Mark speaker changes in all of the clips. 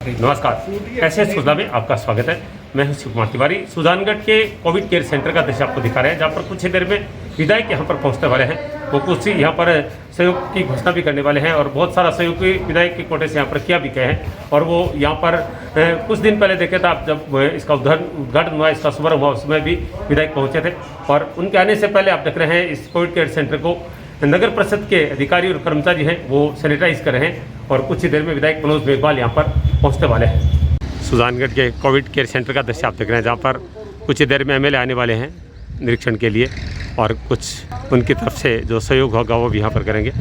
Speaker 1: नमस्कार, कैसे सुधा में आपका स्वागत है। मैं हूं शिव कुमार तिवारी। सुजानगढ़ के कोविड केयर सेंटर का दृश्य आपको दिखा रहे हैं, जहां पर कुछ ही देर में विधायक यहां पर पहुंचने वाले हैं। वो कुछ यहां पर सहयोग की घोषणा भी करने वाले हैं और बहुत सारा सहयोग भी विधायक के कोटे से यहां पर किया भी गए हैं। और वो यहां पर कुछ दिन पहले देखे था, आप जब इसका उद्घाटन हुआ, इसका शुभारंभ हुआ, उसमें भी विधायक पहुँचे थे। और उनके आने से पहले आप देख रहे हैं इस कोविड केयर सेंटर को नगर परिषद के अधिकारी और कर्मचारी हैं वो सैनिटाइज कर रहे हैं और कुछ ही देर में विधायक मनोज मेघवाल यहाँ पर पहुँचने वाले हैं। सुजानगढ़ के कोविड केयर सेंटर का दृश्य आप देख रहे हैं, जहाँ पर कुछ ही देर में एमएलए आने वाले हैं निरीक्षण के लिए और कुछ उनकी तरफ से जो सहयोग होगा वो भी यहाँ पर करेंगे।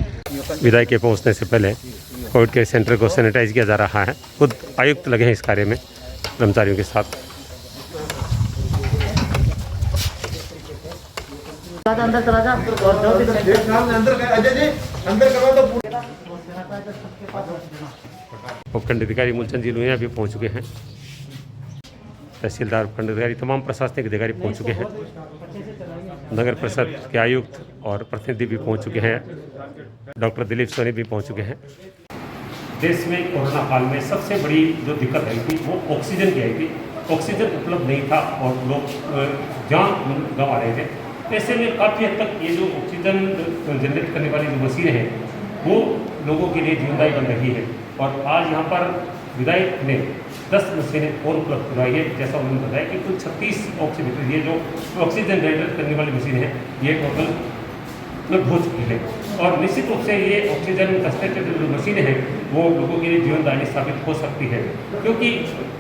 Speaker 1: विधायक के पहुँचने से पहले कोविड केयर सेंटर को सैनिटाइज किया जा रहा है। खुद आयुक्त लगे हैं इस कार्य में कर्मचारियों के साथ।
Speaker 2: अंदर चला जा
Speaker 1: उपखंड अधिकारी मूलचंद जी लोहिया भी पहुंच चुके हैं। तहसीलदार, उपखंड अधिकारी, तमाम प्रशासनिक अधिकारी पहुंच चुके हैं। नगर परिषद के आयुक्त और प्रतिनिधि भी पहुंच चुके हैं। डॉक्टर दिलीप सोनी भी पहुंच चुके हैं। देश में कोरोना काल में सबसे बड़ी जो दिक्कत आई थी वो ऑक्सीजन की आई थी। ऑक्सीजन उपलब्ध नहीं था और लोग जान गंवा रहे थे। ऐसे में काफ़ी हद तक ये जो ऑक्सीजन जनरेट करने वाली जो मशीनें हैं वो लोगों के लिए जीवनदायी बन रही है। और आज यहाँ पर विधायक ने 10 मशीनें और उपलब्ध करवाई है। जैसा उन्होंने बताया कि कुल 36 ऑक्सीमीटर, ये जो ऑक्सीजन जनरेट करने वाली मशीन है, ये टोटल उपलब्ध हो चुकी है। और निश्चित रूप से ये ऑक्सीजन कंसंट्रेटर जो मशीनें हैं वो लोगों के लिए जीवनदायी साबित हो सकती है, क्योंकि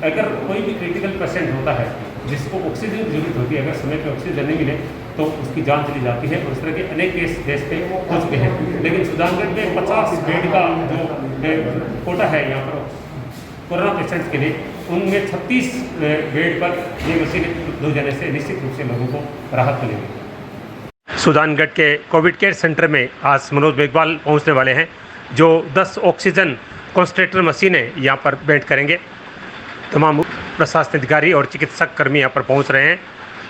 Speaker 1: अगर कोई भी क्रिटिकल पेशेंट होता है जिसको ऑक्सीजन की जरूरत होती है, अगर समय पर ऑक्सीजन नहीं मिले तो उसकी जान चली जाती है। और इस तरह के अनेक केस देश पे हो चुके हैं। लेकिन सुजानगढ़ में 50 बेड का जो कोटा है यहाँ पर कोरोना पेशेंट्स के लिए, उनमें 36 बेड पर ये मशीनें उपलब्ध हो जाने से निश्चित रूप से लोगों को राहत मिलेगी। सुजानगढ़ के कोविड केयर सेंटर में आज मनोज मेघवाल पहुँचने वाले हैं, जो 10 ऑक्सीजन कंसंट्रेटर मशीनें यहाँ पर भेंट करेंगे। तमाम प्रशासनिक अधिकारी और चिकित्सक कर्मी यहाँ पर पहुँच रहे हैं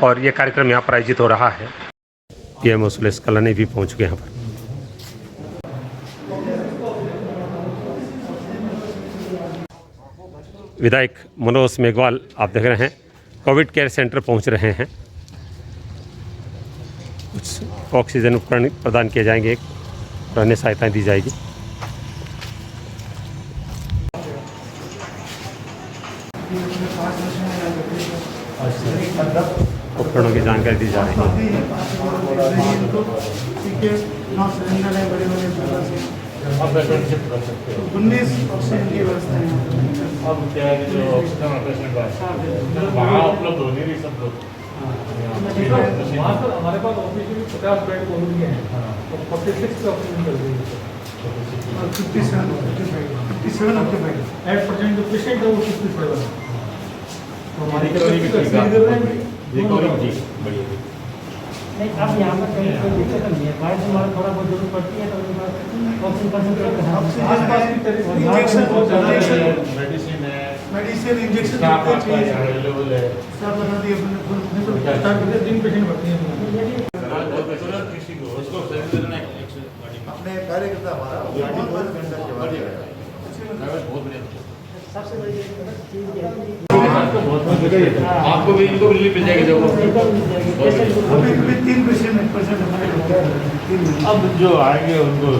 Speaker 1: और ये कार्यक्रम यहाँ पर आयोजित हो रहा है। पीएमओ सुलेश कलानी भी पहुँच चुके हैं यहाँ पर। विधायक मनोज मेघवाल आप देख रहे हैं कोविड केयर सेंटर पहुँच रहे हैं। कुछ ऑक्सीजन उपकरण प्रदान किए जाएंगे और अन्य सहायताएँ दी जाएगी। उपकरणों की जानकारी दी जा रही है।
Speaker 3: अब 19 ऑक्सीजन की व्यवस्था है। अब क्या है कि जो ऑक्सीजन पेशेंट वहाँ उपलब्ध हो नहीं रही सब लोग। वहाँ पर हमारे पास ऑक्सीजन 50 बेड को दिए हैं और 46 ऑक्सीजन कर दी है। 57 ऑक्सीजन 8% जो पेशेंट है वो 57 है। हमारी नहीं, अब यहाँ पर कोई दिक्कत नहीं है। बाहर से हमारा थोड़ा बहुत जरूरत पड़ती है तो मेडिसिन इंजेक्शन अवेलेबल है, सब बना दिए दिन पेशेंट भर्ती है। अपने कार्यकर्ता हमारा सबसे बड़ी आपको भी इनको रिलीफ मिल जाएगी। अभी 3 पेशेंट अब जो आएंगे उनको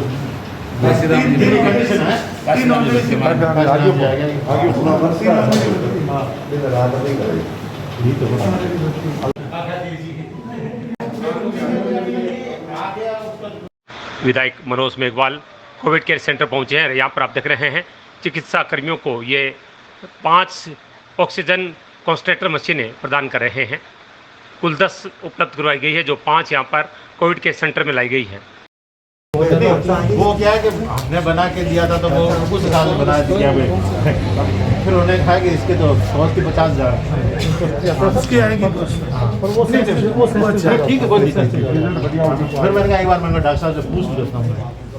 Speaker 1: विधायक Manoj Meghwal Covid care centre पहुंचे हैं। यहाँ पर आप देख रहे हैं चिकित्सा कर्मियों को ये 5 ऑक्सीजन कंसंट्रेटर मशीनें प्रदान कर रहे हैं। कुल 10 उपलब्ध करवाई गई है, जो 5 यहाँ पर कोविड केयर सेंटर में लाई गई है।
Speaker 3: वो क्या है कि हमने बना के दिया था तो वो उस हिसाब से बना दिया फिर उन्होंने कहा कि इसके तो 50,000 उसकी आएगी। ठीक है, कोई दिक्कत नहीं। फिर मैंने कहा एक बार मैंने डॉक्टर साहब से पूछ लेता हूँ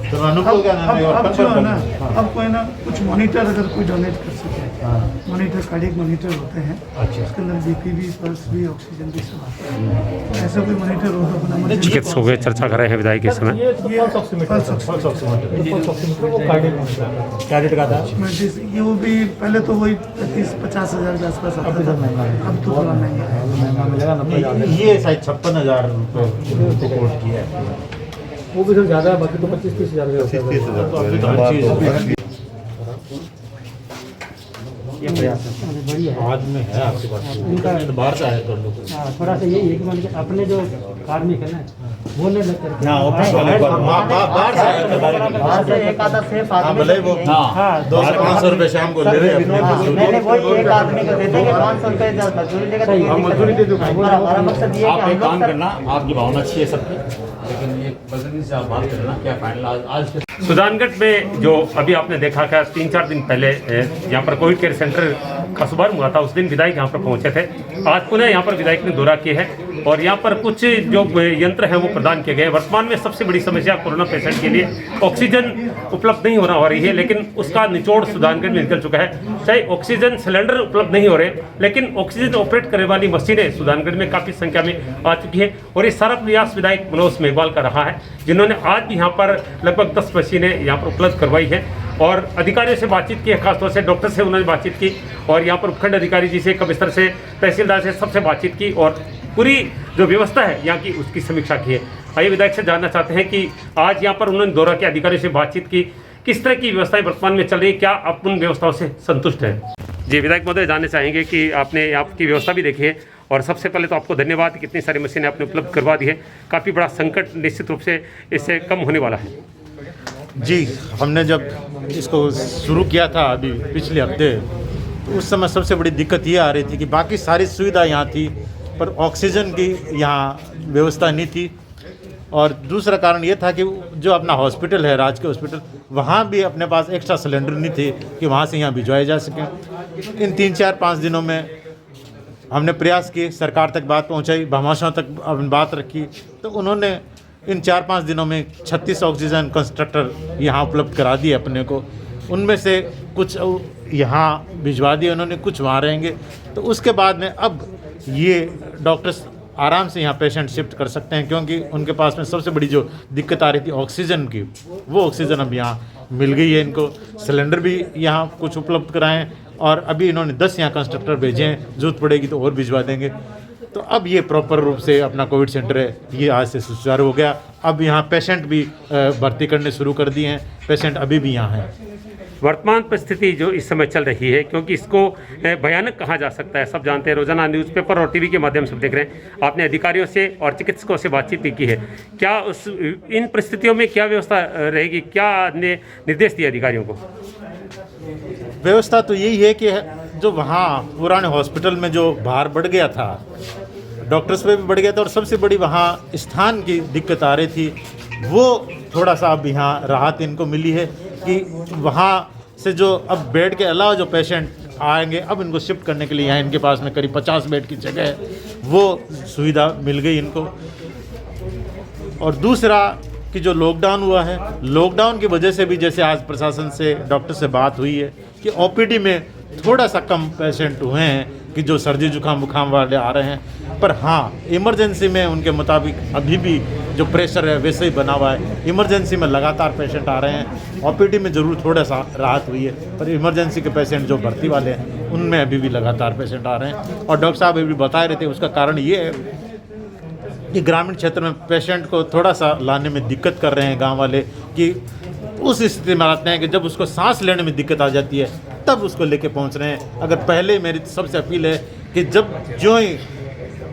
Speaker 3: तो अनुभव क्या
Speaker 4: अब कोई ना कुछ मॉनिटर अगर कोई डोनेट कर सके
Speaker 2: मॉनिटर, कार्डियक मॉनिटर होते हैं।
Speaker 3: अच्छा।
Speaker 2: उसके अंदर बीपी भी, पल्स भी, ऑक्सीजन भी सब आता है। ऐसा कोई मॉनिटर हो तो अपना
Speaker 1: चिकित्सकों से चर्चा कर रहे हैं विधायक इस समय।
Speaker 3: ये पल्स ऑक्सीमीटर वो कार्डियक का था।
Speaker 2: ये वो भी पहले तो वही 30-50 हज़ार के आसपास आता था, अब तो थोड़ा महंगा है।
Speaker 3: ये शायद 56,000 रुपये को कोट किया है।
Speaker 4: वो भी तो ज़्यादा है, बाकी तो 25-30 हज़ार का होता है।
Speaker 3: तो अभी तो हर चीज़
Speaker 4: ये प्रयास है, बढ़िया है।
Speaker 3: आज में है आपके पास,
Speaker 4: इनका
Speaker 3: बाहर से आया कर लो।
Speaker 4: थोड़ा सा यही है कि मान के अपने जो कार्मिक है ना, वो नहीं लग करके
Speaker 3: ऑफिस वाले बाहर से आया था।
Speaker 5: बाहर से एक आधा सेफ आदमी
Speaker 3: भले वो
Speaker 4: हाँ
Speaker 3: 200-500 रुपये शाम को ले रहे हैं।
Speaker 5: मैंने वही एक आदमी को दे देंगे 500 रुपये मजदूरी देगा।
Speaker 4: सही है,
Speaker 3: मजदूरी दे दो।
Speaker 5: हमारा मकसद ये है
Speaker 3: आप
Speaker 5: कि
Speaker 3: एक
Speaker 5: हम
Speaker 3: काम
Speaker 5: लोग
Speaker 3: करना, आपकी भावना अच्छी है सबकी, लेकिन ये बदलने से आप बात करना क्या फाइनल आज के
Speaker 1: सुजानगढ़ में जो अभी आपने देखा था 3-4 दिन पहले यहाँ पर कोविड केयर सेंटर का शुभारंभ हुआ था, उस दिन विधायक यहाँ पर पहुँचे थे। आज पुनः यहाँ पर विधायक ने दौरा किया है और यहाँ पर कुछ जो यंत्र हैं वो प्रदान किए गए। वर्तमान में सबसे बड़ी समस्या कोरोना पेशेंट के लिए ऑक्सीजन उपलब्ध नहीं हो रही है, लेकिन उसका निचोड़ सुजानगढ़ में निकल चुका है। चाहे ऑक्सीजन सिलेंडर उपलब्ध नहीं हो रहे, लेकिन ऑक्सीजन ऑपरेट करने वाली मशीनें सुजानगढ़ में काफ़ी संख्या में आ चुकी है और ये सारा प्रयास विधायक मनोज मेघवाल का रहा है, जिन्होंने आज भी यहाँ पर लगभग 10 मशीनें यहाँ पर उपलब्ध करवाई है और अधिकारियों से बातचीत की है, खासतौर से डॉक्टर से उन्होंने बातचीत की और यहाँ पर उपखंड अधिकारी जी से, कमिश्नर से, तहसीलदार से, सबसे बातचीत की और पूरी जो व्यवस्था है यहाँ की उसकी समीक्षा की है। आइए विधायक से जानना चाहते हैं कि आज यहाँ पर उन्होंने दौरा किया, अधिकारियों से बातचीत की, किस तरह की व्यवस्थाएं वर्तमान में चल रही है, क्या आप उन व्यवस्थाओं से संतुष्ट हैं? जी विधायक महोदय, जानना चाहेंगे कि आपने आपकी व्यवस्था भी देखी है और सबसे पहले तो आपको धन्यवाद, कितनी सारी मशीनें आपने उपलब्ध करवा दी है। काफ़ी बड़ा संकट निश्चित रूप से इससे कम होने वाला है।
Speaker 6: जी, हमने जब इसको शुरू किया था अभी पिछले हफ्ते, तो उस समय सबसे बड़ी दिक्कत ये आ रही थी कि बाकी सारी सुविधा यहाँ थी पर ऑक्सीजन की यहाँ व्यवस्था नहीं थी। और दूसरा कारण ये था कि जो अपना हॉस्पिटल है, राजकीय हॉस्पिटल, वहाँ भी अपने पास एक्स्ट्रा सिलेंडर नहीं थे कि वहाँ से यहाँ भिजवाए जा सकें। इन 3-4-5 दिनों में हमने प्रयास किए, सरकार तक बात पहुँचाई, भामाशाह तक बात रखी, तो उन्होंने इन 4-5 दिनों में 36 ऑक्सीजन कंस्ट्रक्टर यहाँ उपलब्ध करा दिए अपने को। उनमें से कुछ यहाँ भिजवा दिए उन्होंने, कुछ वहाँ रहेंगे। तो उसके बाद में अब ये डॉक्टर्स आराम से यहाँ पेशेंट शिफ्ट कर सकते हैं, क्योंकि उनके पास में सबसे बड़ी जो दिक्कत आ रही थी ऑक्सीजन की, वो ऑक्सीजन अब यहाँ मिल गई है इनको। सिलेंडर भी यहाँ कुछ उपलब्ध कराएँ और अभी इन्होंने 10 यहाँ कंस्ट्रक्टर भेजे हैं, ज़रूरत पड़ेगी तो और भिजवा देंगे। तो अब ये प्रॉपर रूप से अपना कोविड सेंटर है, ये आज से सुचारू हो गया। अब यहाँ पेशेंट भी भर्ती करने शुरू कर दिए हैं, पेशेंट अभी भी यहाँ हैं।
Speaker 1: वर्तमान परिस्थिति जो इस समय चल रही है, क्योंकि इसको भयानक कहा जा सकता है, सब जानते हैं, रोजाना न्यूज़पेपर और टीवी के माध्यम से देख रहे हैं। आपने अधिकारियों से और चिकित्सकों से बातचीत भी की है, क्या उस इन परिस्थितियों में क्या व्यवस्था रहेगी, क्या निर्देश दिए अधिकारियों को?
Speaker 6: व्यवस्था तो यही है कि जो वहाँ पुराने हॉस्पिटल में जो भार बढ़ गया था, डॉक्टर्स पे भी बढ़ गया था और सबसे बड़ी वहाँ स्थान की दिक्कत आ रही थी, वो थोड़ा सा अब यहाँ राहत इनको मिली है कि वहाँ से जो अब बेड के अलावा जो पेशेंट आएंगे, अब इनको शिफ्ट करने के लिए यहाँ इनके पास में करीब 50 बेड की जगह है, वो सुविधा मिल गई इनको। और दूसरा कि जो लॉकडाउन हुआ है, लॉकडाउन की वजह से भी जैसे आज प्रशासन से, डॉक्टर से बात हुई है कि ओपीडी में थोड़ा सा कम पेशेंट हुए हैं कि जो सर्दी जुकाम बुखार वाले आ रहे हैं, पर हाँ इमरजेंसी में उनके मुताबिक अभी भी जो प्रेशर है वैसे ही बना हुआ है। इमरजेंसी में लगातार पेशेंट आ रहे हैं, ओपीडी में ज़रूर थोड़ा सा राहत हुई है, पर इमरजेंसी के पेशेंट जो भर्ती वाले हैं उनमें अभी भी लगातार पेशेंट आ रहे हैं। और डॉक्टर साहब अभी बता रहे थे, उसका कारण ये है कि ग्रामीण क्षेत्र में पेशेंट को थोड़ा सा लाने में दिक्कत कर रहे हैं गाँव वाले, कि उस स्थिति में आते हैं कि जब उसको सांस लेने में दिक्कत आ जाती है तब उसको लेके पहुंच रहे हैं। अगर पहले मेरी सबसे अपील है कि जब जो ही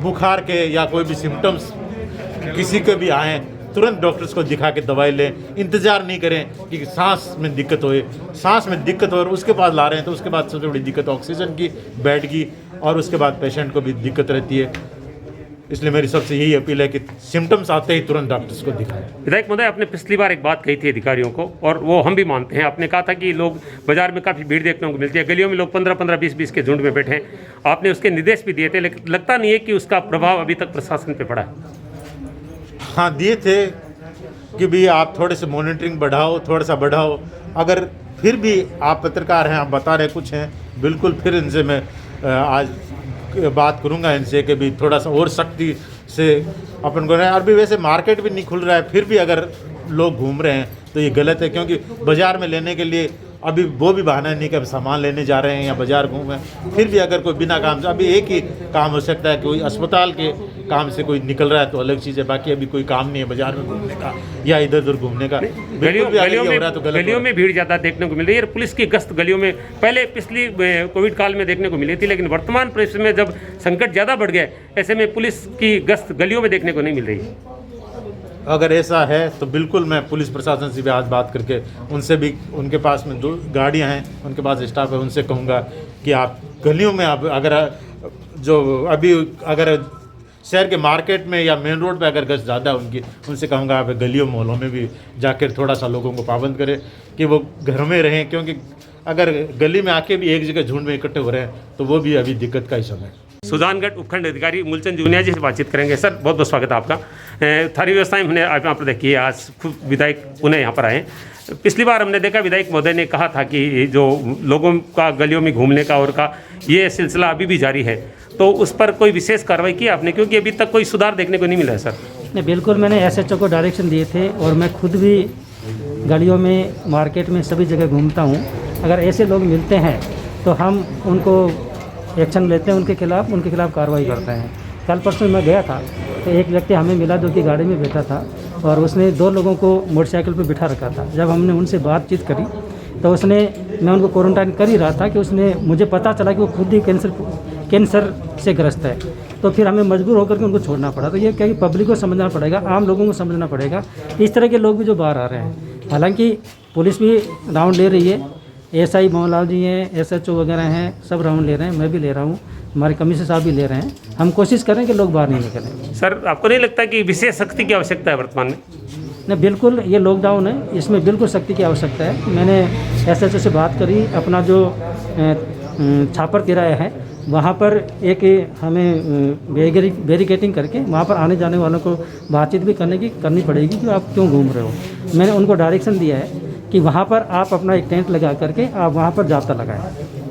Speaker 6: बुखार के या कोई भी सिम्टम्स किसी के भी आएँ, तुरंत डॉक्टर्स को दिखा के दवाई लें, इंतज़ार नहीं करें कि सांस में दिक्कत होए। सांस में दिक्कत हो और उसके बाद ला रहे हैं तो उसके बाद सबसे बड़ी दिक्कत ऑक्सीजन की, बेड की, और उसके बाद पेशेंट को भी दिक्कत रहती है। इसलिए मेरी सबसे यही अपील है कि सिम्टम्स आते ही तुरंत डॉक्टर्स को दिखाएं।
Speaker 1: विधायक महोदय, आपने पिछली बार एक बात कही थी अधिकारियों को और वो हम भी मानते हैं, आपने कहा था कि लोग बाजार में काफ़ी भीड़ देखने को मिलती है, गलियों में लोग 15-15, 20-20 के झुंड में बैठे हैं, आपने उसके निर्देश भी दिए थे, लेकिन लगता नहीं है कि उसका प्रभाव अभी तक प्रशासन पे पड़ा है।
Speaker 6: हाँ दिए थे, कि भी आप थोड़े से मॉनिटरिंग बढ़ाओ, थोड़ा सा बढ़ाओ। अगर फिर भी आप पत्रकार हैं, आप बता रहे कुछ हैं, बिल्कुल फिर इनसे मैं आज बात करूंगा इनसे कि भी थोड़ा सा और सख्ती से अपन को। अभी वैसे मार्केट भी नहीं खुल रहा है, फिर भी अगर लोग घूम रहे हैं तो ये गलत है, क्योंकि बाज़ार में लेने के लिए अभी वो भी बहाना नहीं कि अब सामान लेने जा रहे हैं या बाज़ार घूमें। फिर भी अगर कोई बिना काम से, अभी एक ही काम हो सकता है कि कोई अस्पताल के काम से कोई निकल रहा है तो अलग चीज़ है, बाकी अभी कोई काम नहीं है बाज़ार में घूमने का या इधर उधर घूमने का।
Speaker 1: गलियों में भीड़ ज़्यादा देखने को मिल रही है। पुलिस की गश्त गलियों में पहले पिछली कोविड काल में देखने को मिली थी, लेकिन वर्तमान परिस्थिति में जब संकट ज़्यादा बढ़ गया, ऐसे में पुलिस की गश्त गलियों में देखने को नहीं मिल रही।
Speaker 6: अगर ऐसा है तो बिल्कुल मैं पुलिस प्रशासन से भी आज बात करके उनसे भी, उनके पास में 2 गाड़ियाँ हैं, उनके पास स्टाफ है, उनसे कहूँगा कि आप गलियों में आप अगर जो अभी अगर शहर के मार्केट में या मेन रोड पे अगर गश्त ज़्यादा है उनकी, उनसे कहूँगा आप गलियों मोहल्लों में भी जाकर थोड़ा सा लोगों को पाबंद करें कि वो घर में रहें, क्योंकि अगर गली में आके भी एक जगह झुंड में इकट्ठे हो रहे हैं तो वो भी अभी दिक्कत का ही समय है।
Speaker 1: सुजानगढ़ उपखंड अधिकारी मूलचंद जूनिया जी से बातचीत करेंगे। सर, बहुत बहुत स्वागत है आपका। सारी व्यवस्थाएं हमने यहाँ पर देखी है, आज खुद विधायक पुनः यहाँ पर आए। पिछली बार हमने देखा विधायक महोदय ने कहा था कि जो लोगों का गलियों में घूमने का और का ये सिलसिला अभी भी जारी है, तो उस पर कोई विशेष कार्रवाई की आपने, क्योंकि अभी तक कोई सुधार देखने को नहीं मिला है? सर
Speaker 4: नहीं, बिल्कुल मैंने SHO को डायरेक्शन दिए थे और मैं खुद भी गलियों में, मार्केट में, सभी जगह घूमता हूँ। अगर ऐसे लोग मिलते हैं तो हम उनको एक्शन लेते हैं, उनके खिलाफ कार्रवाई करते हैं। कल परसों मैं गया था तो एक व्यक्ति हमें मिला जो कि गाड़ी में बैठा था और उसने 2 लोगों को मोटरसाइकिल पर बिठा रखा था। जब हमने उनसे बातचीत करी तो उसने, मैं उनको क्वारंटाइन कर ही रहा था कि उसने, मुझे पता चला कि वो खुद ही कैंसर से ग्रस्त है, तो फिर हमें मजबूर होकर के उनको छोड़ना पड़ा। तो ये क्या कि पब्लिक को समझना पड़ेगा, आम लोगों को समझना पड़ेगा, इस तरह के लोग भी जो बाहर आ रहे हैं। हालांकि पुलिस भी राउंड ले रही है, SI मोहनलाल जी हैं, SHO वगैरह हैं, सब राउंड ले रहे हैं, मैं भी ले रहा हूँ, हमारे कमिश्नर साहब भी ले रहे हैं। हम कोशिश करें कि लोग बाहर नहीं निकलें।
Speaker 1: सर, आपको नहीं लगता कि विशेष सख्ती की आवश्यकता है वर्तमान में?
Speaker 4: नहीं, बिल्कुल ये लॉकडाउन है, इसमें बिल्कुल सख्ती की आवश्यकता है। मैंने SHO से बात करी, अपना जो छापर तिराया है वहाँ पर एक हमें बैरिकेटिंग करके वहाँ पर आने जाने वालों को बातचीत भी करनी पड़ेगी कि आप क्यों घूम रहे हो। मैंने उनको डायरेक्शन दिया है कि वहाँ पर आप अपना एक टेंट लगा करके आप वहाँ पर जाब्ता लगाएं,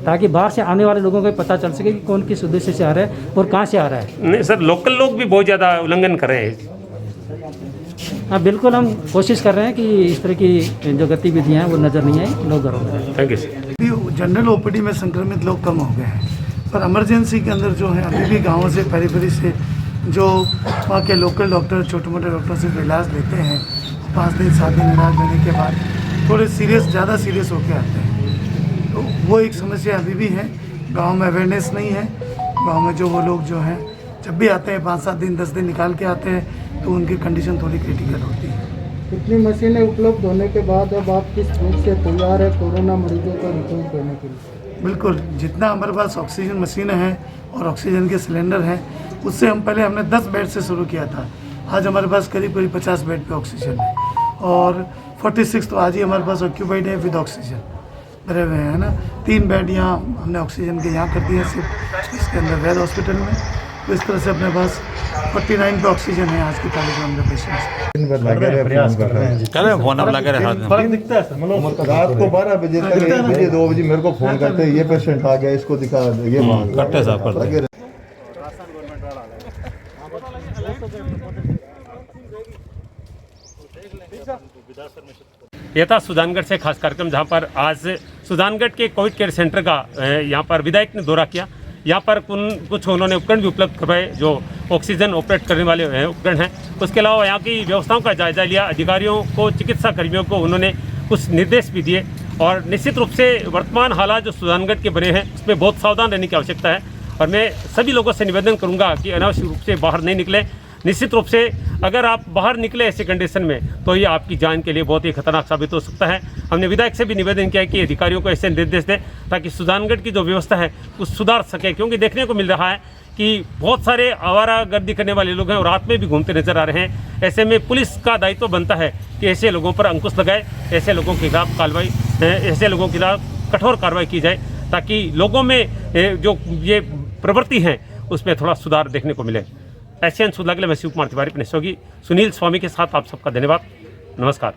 Speaker 4: ताकि बाहर से आने वाले लोगों को पता चल सके कि कौन किस उद्देश्य से आ रहा है और कहाँ से आ रहा है।
Speaker 1: नहीं सर, लोकल लोग भी बहुत ज़्यादा उल्लंघन कर रहे हैं।
Speaker 4: हाँ बिल्कुल, हम कोशिश कर रहे हैं कि इस तरह की जो गतिविधियाँ हैं वो नज़र नहीं आई, लोग घरों में।
Speaker 1: Thank you sir.
Speaker 2: General OPD में संक्रमित लोग कम हो गए हैं, पर इमरजेंसी के अंदर जो है अभी भी गाँवों से, पेरिफेरी से जो वहाँ के लोकल डॉक्टर, छोटे मोटे डॉक्टर से इलाज लेते हैं, 5 दिन 7 दिन इलाज लेने के बाद थोड़े ज़्यादा सीरियस होकर आते हैं। तो वो एक समस्या अभी भी है। गांव में अवेयरनेस नहीं है। गांव में जो वो लोग जो हैं जब भी आते हैं 5-7 दिन 10 दिन निकाल के आते हैं तो उनकी कंडीशन थोड़ी क्रिटिकल होती है।
Speaker 7: इतनी मशीनें उपलब्ध होने के बाद अब आप किस रूप से तैयार है कोरोना मरीजों को रिपोर्ट देने के लिए?
Speaker 2: बिल्कुल, जितना हमारे पास ऑक्सीजन मशीनें हैं और ऑक्सीजन के सिलेंडर हैं, उससे हमने 10 बेड से शुरू किया था। आज हमारे पास करीब 50 बेड पे ऑक्सीजन है और 46 तो आज ही हमारे पास ऑक्यूपाइड है विद ऑक्सीजन भरे हुए हैं ना। 3 बेड यहाँ हमने ऑक्सीजन के यहाँ कर दिए हैं सिर्फ इसके अंदर वैद हॉस्पिटल में। तो इस तरह से अपने पास 49 पे ऑक्सीजन है आज की तारीख में हमारे पेशेंट्स।
Speaker 6: फर्क दिखता है सर,
Speaker 8: रात को 12 बजे तक 1 बजे 2 बजे मेरे को फोन करते हैं, ये पेशेंट आ गया, इसको दिखा, ये मांग करते साहब।
Speaker 1: यह था सुजानगढ़ से खास कार्यक्रम, जहां पर आज सुजानगढ़ के कोविड केयर सेंटर का यहां पर विधायक ने दौरा किया। यहाँ पर कुछ उन्होंने उपकरण भी उपलब्ध करवाए जो ऑक्सीजन ऑपरेट करने वाले उपकरण हैं। उसके अलावा यहाँ की व्यवस्थाओं का जायजा लिया। अधिकारियों को, चिकित्सा कर्मियों को उन्होंने कुछ निर्देश भी दिए और निश्चित रूप से वर्तमान हालात जो सुजानगढ़ के बने हैं उसमें बहुत सावधान रहने की आवश्यकता है। और मैं सभी लोगों से निवेदन करूँगा कि अनावश्यक रूप से बाहर नहीं निकलें। निश्चित रूप से अगर आप बाहर निकले ऐसी कंडीशन में तो ये आपकी जान के लिए बहुत ही खतरनाक साबित हो सकता है। हमने विधायक से भी निवेदन किया कि अधिकारियों को ऐसे निर्देश दें ताकि सुजानगढ़ की जो व्यवस्था है वो सुधार सके, क्योंकि देखने को मिल रहा है कि बहुत सारे आवारागर्दी करने वाले लोग हैं और रात में भी घूमते नजर आ रहे हैं। ऐसे में पुलिस का दायित्व बनता है कि ऐसे लोगों पर अंकुश लगाए, ऐसे लोगों के खिलाफ ऐसे लोगों के खिलाफ कठोर कार्रवाई की जाए ताकि लोगों में जो ये प्रवृत्ति है उसमें थोड़ा सुधार देखने को मिले। एशियन सुधार के लिए मैं शिव कुमार तिवारी, अपने सहयोगी सुनील स्वामी के साथ आप सबका धन्यवाद। नमस्कार।